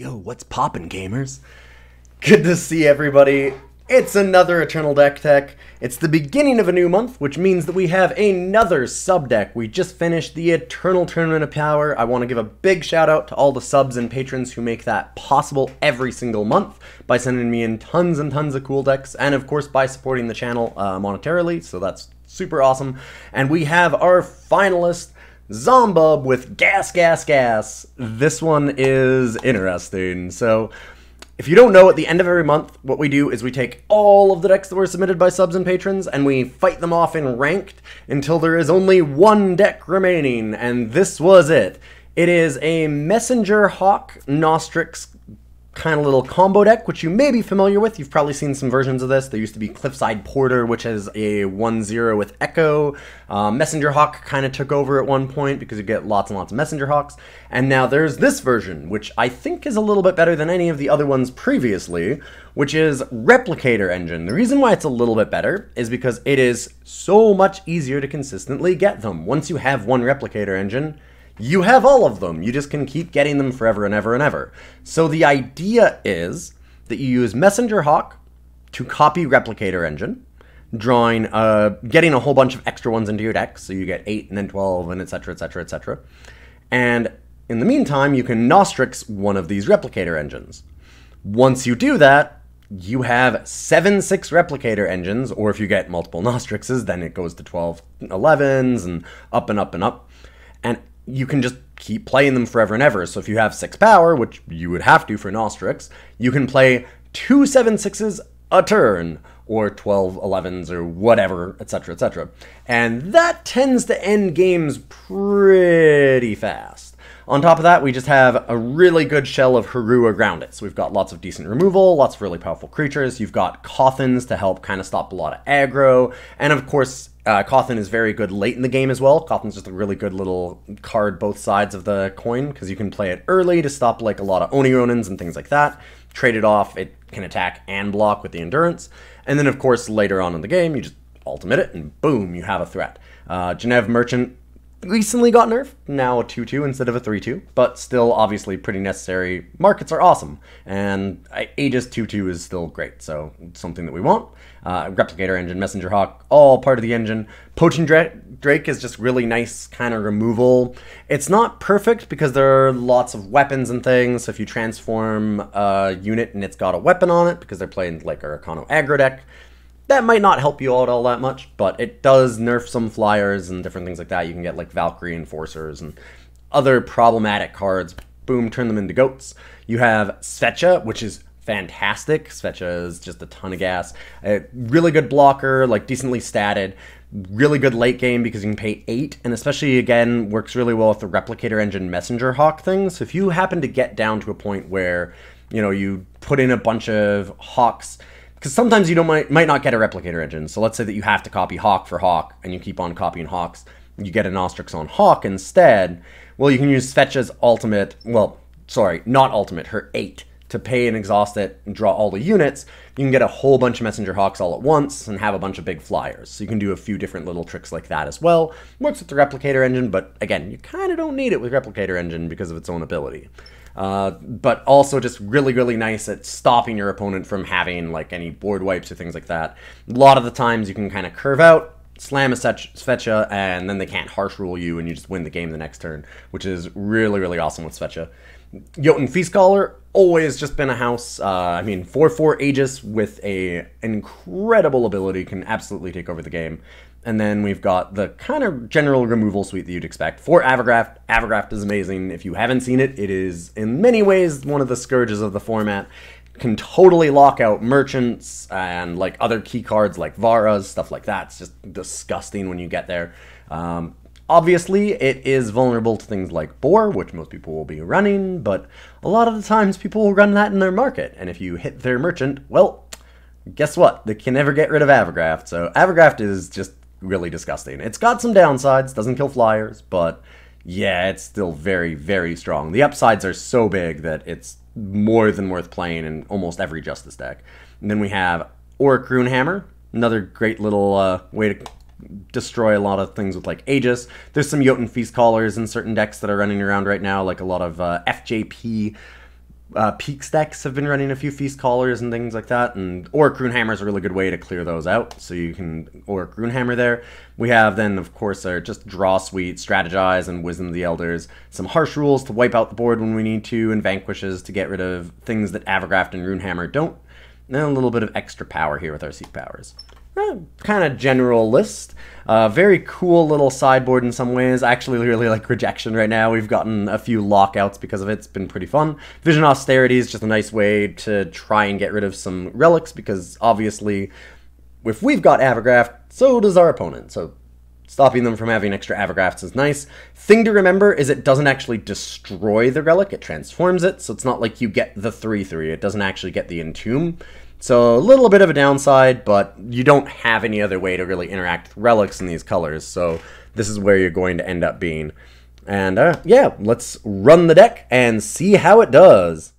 Yo, what's poppin', gamers? Good to see everybody. It's another Eternal Deck Tech. It's the beginning of a new month, which means that we have another sub deck. We just finished the Eternal Tournament of Power. I want to give a big shout out to all the subs and patrons who make that possible every single month by sending me in tons and tons of cool decks, and of course by supporting the channel monetarily, so that's super awesome. And we have our finalist, Zombub with Gas, Gas, Gas. This one is interesting. So, if you don't know, at the end of every month, what we do is we take all of the decks that were submitted by subs and patrons, and we fight them off in ranked until there is only one deck remaining, and this was it. It is a Messenger Hawk Nostrix kind of little combo deck, which you may be familiar with. You've probably seen some versions of this. There used to be Cliffside Porter, which has a 1-0 with Echo. Messenger Hawk kind of took over at one point because you get lots and lots of Messenger Hawks. And now there's this version, which I think is a little bit better than any of the other ones previously, which is Replicator Engine. The reason why it's a little bit better is because it is so much easier to consistently get them. Once you have one Replicator Engine, you have all of them. You just can keep getting them forever and ever and ever. So the idea is that you use Messenger Hawk to copy Replicator Engine, getting a whole bunch of extra ones into your deck, so you get 8 and then 12 and etc, etc, etc. And in the meantime, you can Nostrix one of these Replicator Engines. Once you do that, you have 7-6 Replicator Engines, or if you get multiple Nostrixes, then it goes to 12 11s and up and up and up. And you can just keep playing them forever and ever. So if you have 6 power, which you would have to for Nostrix, you can play 2 7-6s a turn, or 12 11s, or whatever, etc, etc. And that tends to end games pretty fast. On top of that, we just have a really good shell of Hooru around it. So we've got lots of decent removal, lots of really powerful creatures. You've got Kothons to help kind of stop a lot of aggro. And of course, Kothon is very good late in the game as well. Kothon's just a really good little card both sides of the coin, because you can play it early to stop like a lot of Oni Ronins and things like that. Trade it off, it can attack and block with the endurance. And then of course later on in the game, you just ultimate it and boom, you have a threat. Genev Merchant recently got nerfed, now a 2-2 instead of a 3-2, but still obviously pretty necessary. Markets are awesome, and Aegis 2-2 is still great, so it's something that we want. Replicator Engine, Messenger Hawk, all part of the engine. Poaching Drake is just really nice kind of removal. It's not perfect because there are lots of weapons and things, so if you transform a unit and it's got a weapon on it, because they're playing like a Arcano aggro deck, that might not help you out all that much, but it does nerf some flyers and different things like that. You can get like Valkyrie Enforcers and other problematic cards. Boom, turn them into goats. You have Svetya, which is fantastic. Svetya is just a ton of gas. A really good blocker, like decently statted. Really good late game because you can pay 8, and especially, again, works really well with the Replicator Engine Messenger Hawk thing. So if you happen to get down to a point where, you know, you put in a bunch of Hawks, because sometimes you might not get a Replicator Engine. So let's say that you have to copy Hawk for Hawk, and you keep on copying Hawks. You get a Nostrix on Hawk instead. Well, you can use Svetya's ultimate, well, sorry, not ultimate, her 8, to pay and exhaust it and draw all the units. You can get a whole bunch of Messenger Hawks all at once and have a bunch of big flyers. So you can do a few different little tricks like that as well. Works with the Replicator Engine, but again, you kind of don't need it with Replicator Engine because of its own ability. But also just really, really nice at stopping your opponent from having like any board wipes or things like that. A lot of the times you can kind of curve out, slam a Svetya, and then they can't harsh rule you, and you just win the game the next turn, which is really, really awesome with Svetya. Jotun Feastcaller, always just been a house. I mean, 4/4 Aegis with an incredible ability can absolutely take over the game. And then we've got the kind of general removal suite that you'd expect. For Avigraft, Avigraft is amazing. If you haven't seen it, it is in many ways one of the scourges of the format. Can totally lock out merchants and like other key cards like Varas, stuff like that. It's just disgusting when you get there. Obviously, it is vulnerable to things like Boar, which most people will be running, but a lot of the times people will run that in their market. And if you hit their merchant, well, guess what? They can never get rid of Avigraft. So Avigraft is just really disgusting. It's got some downsides, doesn't kill flyers, but yeah, it's still very, very strong. The upsides are so big that it's more than worth playing in almost every Justice deck. And then we have Auric Runehammer, another great little way to destroy a lot of things with like Aegis. There's some Jotun Feastcallers in certain decks that are running around right now, like a lot of FJP Peak stacks have been running a few Feast Callers and things like that, and Auric Runehammer is a really good way to clear those out, so you can Auric Runehammer there. We have then, of course, our just Draw Suite, Strategize, and Wisdom of the Elders. Some Harsh Rules to wipe out the board when we need to, and Vanquishes to get rid of things that Avigraft and Runehammer don't. And then a little bit of extra power here with our Seek Powers. Kind of general list. Very cool little sideboard in some ways. I actually really like Rejection right now. We've gotten a few lockouts because of it. It's been pretty fun. Vision Austerity is just a nice way to try and get rid of some relics, because obviously if we've got Avigraft, so does our opponent. So stopping them from having extra Avigrafts is nice. Thing to remember is it doesn't actually destroy the relic, it transforms it. So it's not like you get the 3/3. It doesn't actually get the Entomb. So a little bit of a downside, but you don't have any other way to really interact with relics in these colors, so this is where you're going to end up being. And yeah, let's run the deck and see how it does.